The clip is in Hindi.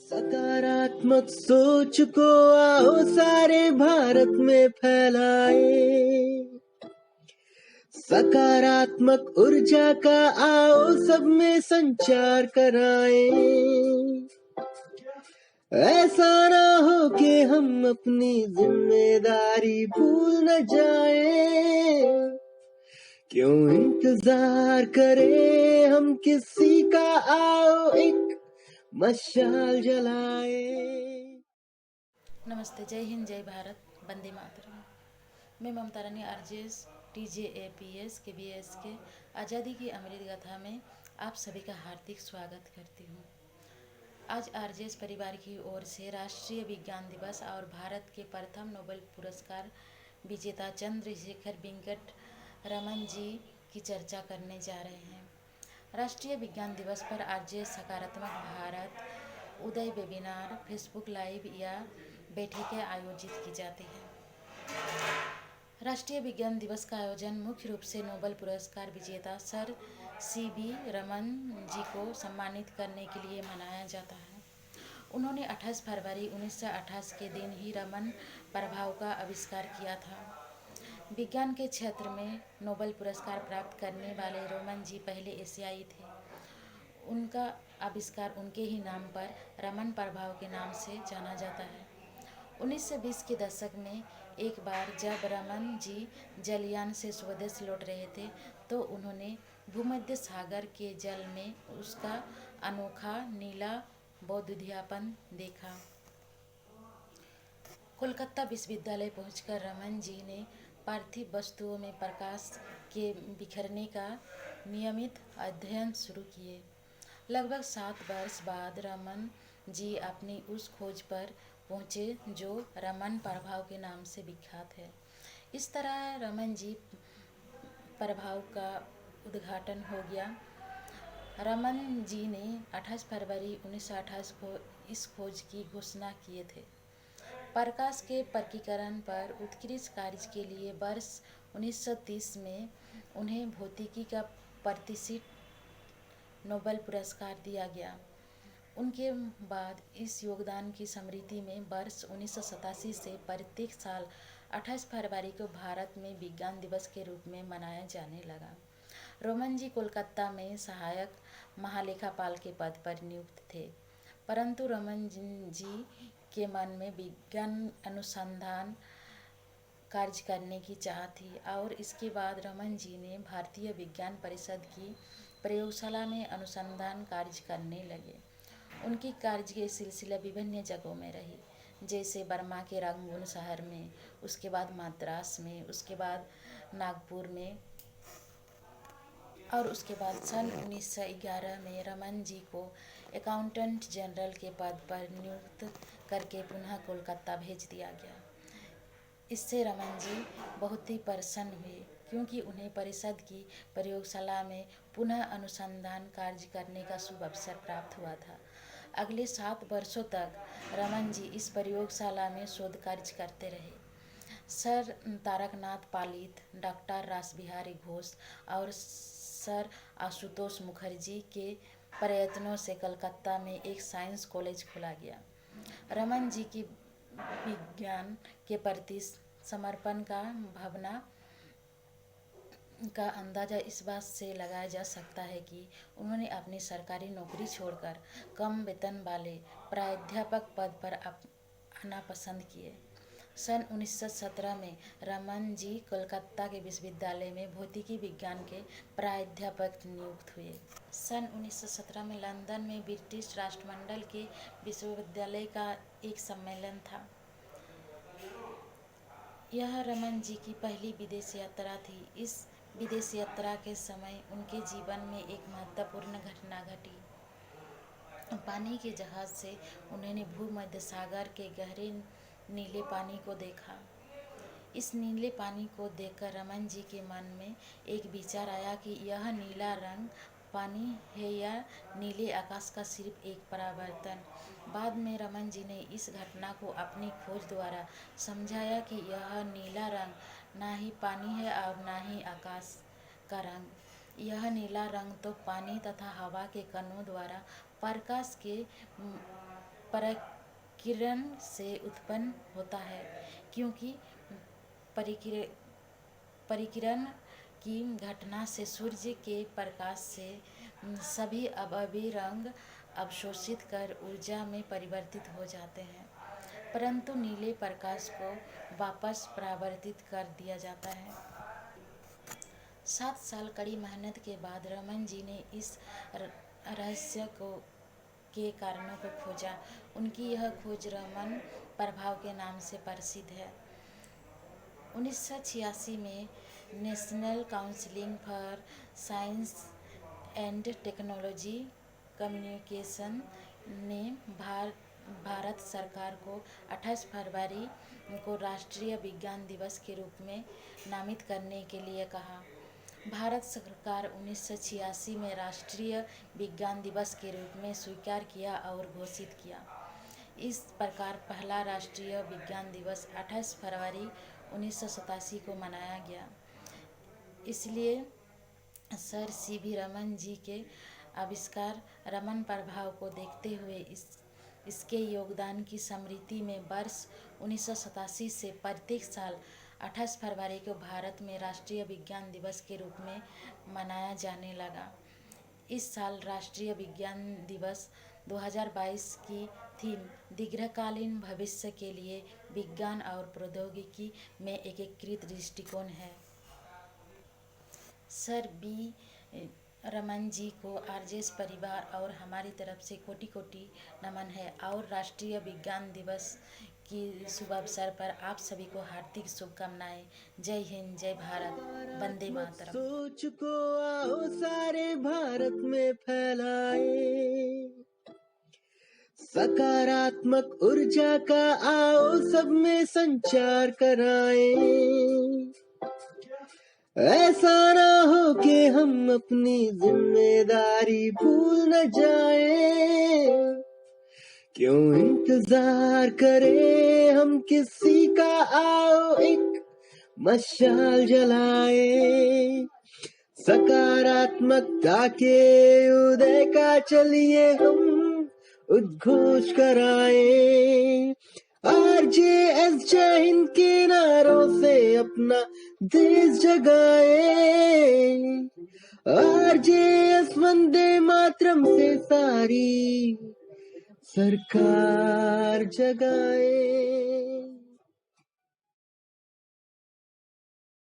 सकारात्मक सोच को आओ सारे भारत में फैलाए। सकारात्मक ऊर्जा का आओ सब में संचार कराए। ऐसा ना हो कि हम अपनी जिम्मेदारी भूल न जाए। क्यों इंतजार करें हम किसी का, आओ एक मशाल जलाए। नमस्ते, जय हिंद, जय भारत, वंदे मातरम। मैं ममता रानी आरजेएस TJAPS KBS के आज़ादी की अमृत गाथा में आप सभी का हार्दिक स्वागत करती हूँ। आज आरजेएस परिवार की ओर से राष्ट्रीय विज्ञान दिवस और भारत के प्रथम नोबेल पुरस्कार विजेता चंद्रशेखर वेंकट रमन जी की चर्चा करने जा रहे हैं। राष्ट्रीय विज्ञान दिवस पर आरजेएस सकारात्मक भारत उदय वेबिनार, फेसबुक लाइव या बैठकें आयोजित की जाती हैं। राष्ट्रीय विज्ञान दिवस का आयोजन मुख्य रूप से नोबेल पुरस्कार विजेता सर CB रमन जी को सम्मानित करने के लिए मनाया जाता है। उन्होंने 28 फरवरी 1928 के दिन ही रमन प्रभाव का आविष्कार किया था। विज्ञान के क्षेत्र में नोबेल पुरस्कार प्राप्त करने वाले रमन जी पहले एशियाई थे। उनका आविष्कार उनके ही नाम पर रमन प्रभाव के नाम से जाना जाता है। 1920 के दशक में एक बार जब रमन जी जलयान से स्वदेश लौट रहे थे तो उन्होंने भूमध्य सागर के जल में उसका अनोखा नीला बौद्धध्यापन देखा। कोलकाता विश्वविद्यालय पहुंचकर रमन जी ने पार्थिव वस्तुओं में प्रकाश के बिखरने का नियमित अध्ययन शुरू किए। लगभग 7 वर्ष बाद रमन जी अपनी उस खोज पर पहुँचे जो रमन प्रभाव के नाम से विख्यात है। इस तरह रमन जी प्रभाव का उद्घाटन हो गया। रमन जी ने 28 फरवरी 1928 को इस खोज की घोषणा किए थे। प्रकाश के प्रकीकरण पर उत्कृष्ट कार्य के लिए वर्ष 1930 में उन्हें भौतिकी का प्रतिष्ठित नोबेल पुरस्कार दिया गया। उनके बाद इस योगदान की स्मृति में वर्ष 1987 से प्रत्येक साल 28 फरवरी को भारत में विज्ञान दिवस के रूप में मनाया जाने लगा। रमन जी कोलकाता में सहायक महालेखापाल के पद पर नियुक्त थे, परंतु रमन जी के मन में विज्ञान अनुसंधान कार्य करने की चाह थी और इसके बाद रमन जी ने भारतीय विज्ञान परिषद की प्रयोगशाला में अनुसंधान कार्य करने लगे। उनकी कार्य के सिलसिला विभिन्न जगहों में रही, जैसे बर्मा के रंगून शहर में, उसके बाद मद्रास में, उसके बाद नागपुर में और उसके बाद सन 1911 में रमन जी को अकाउंटेंट जनरल के पद पर नियुक्त करके पुनः कोलकाता भेज दिया गया। इससे रमन जी बहुत ही प्रसन्न हुए क्योंकि उन्हें परिषद की प्रयोगशाला में पुनः अनुसंधान कार्य करने का शुभ अवसर प्राप्त हुआ था। अगले 7 वर्षों तक रमन जी इस प्रयोगशाला में शोध कार्य करते रहे। सर तारकनाथ पालित, डॉक्टर रासबिहारी घोष और सर आशुतोष मुखर्जी के प्रयत्नों से कलकत्ता में एक साइंस कॉलेज खोला गया। रमन जी की विज्ञान के प्रति समर्पण का भावना का अंदाज़ा इस बात से लगाया जा सकता है कि उन्होंने अपनी सरकारी नौकरी छोड़कर कम वेतन वाले प्राध्यापक पद पर आना पसंद किए। सन 1917 में रमन जी कोलकाता के विश्वविद्यालय में भौतिकी विज्ञान के प्राध्यापक नियुक्त हुए। सन 1917 में लंदन में ब्रिटिश राष्ट्रमंडल के विश्वविद्यालय का एक सम्मेलन था। यह रमन जी की पहली विदेश यात्रा थी। इस विदेश यात्रा के समय उनके जीवन में एक महत्वपूर्ण घटना घटी। पानी के जहाज से उन्होंने भूमध्य सागर के गहरे नीले पानी को देखा। इस नीले पानी को देखकर रमन जी के मन में एक विचार आया कि यह नीला रंग पानी है या नीले आकाश का सिर्फ एक परावर्तन। बाद में रमन जी ने इस घटना को अपनी खोज द्वारा समझाया कि यह नीला रंग ना ही पानी है और ना ही आकाश का रंग। यह नीला रंग तो पानी तथा हवा के कणों द्वारा प्रकाश के परिकिरण से उत्पन्न होता है, क्योंकि परिकिरण की घटना से सूर्य के प्रकाश से सभी अवयवी रंग अवशोषित कर ऊर्जा में परिवर्तित हो जाते हैं, परंतु नीले प्रकाश को वापस परावर्तित कर दिया जाता है। 7 साल कड़ी मेहनत के बाद रमन जी ने इस रहस्य के कारणों को खोजा। उनकी यह खोज रमन प्रभाव के नाम से प्रसिद्ध है। 1986 में national council for science and technology communication ने भारत सरकार को 28 फरवरी को राष्ट्रीय विज्ञान दिवस के रूप में नामित करने के लिए कहा। भारत सरकार 1986 में राष्ट्रीय विज्ञान दिवस के रूप में स्वीकार किया और घोषित किया। इस प्रकार पहला राष्ट्रीय विज्ञान दिवस 28 फरवरी 1987 को मनाया गया। इसलिए सर सीवी रमन जी के आविष्कार रमन प्रभाव को देखते हुए इसके योगदान की स्मृति में वर्ष 1987 से प्रत्येक साल 28 फरवरी को भारत में राष्ट्रीय विज्ञान दिवस के रूप में मनाया जाने लगा। इस साल राष्ट्रीय विज्ञान दिवस 2022 की थीम दीर्घकालीन भविष्य के लिए विज्ञान और प्रौद्योगिकी में एकीकृत दृष्टिकोण है। सर बी रमन जी को आरजेएस परिवार और हमारी तरफ से कोटि कोटि नमन है और राष्ट्रीय विज्ञान दिवस की शुभ अवसर पर आप सभी को हार्दिक शुभकामनाएं। जय हिंद, जय भारत, वंदे मातरम। सोच को आओ सारे भारत में फैलाए, सकारात्मक ऊर्जा का आओ सब में संचार कराएं। ऐसा ना हो कि हम अपनी जिम्मेदारी भूल न जाएं। क्यों इंतजार करें हम किसी का, आओ एक मशाल जलाए। सकारात्मकता के उदय का चलिए हम उद्घोष कराएं। आरजेएस जय हिंद के नारों से अपना देश जगाए। आरजेएस वंदे मातरम से सारी सरकार जगाए।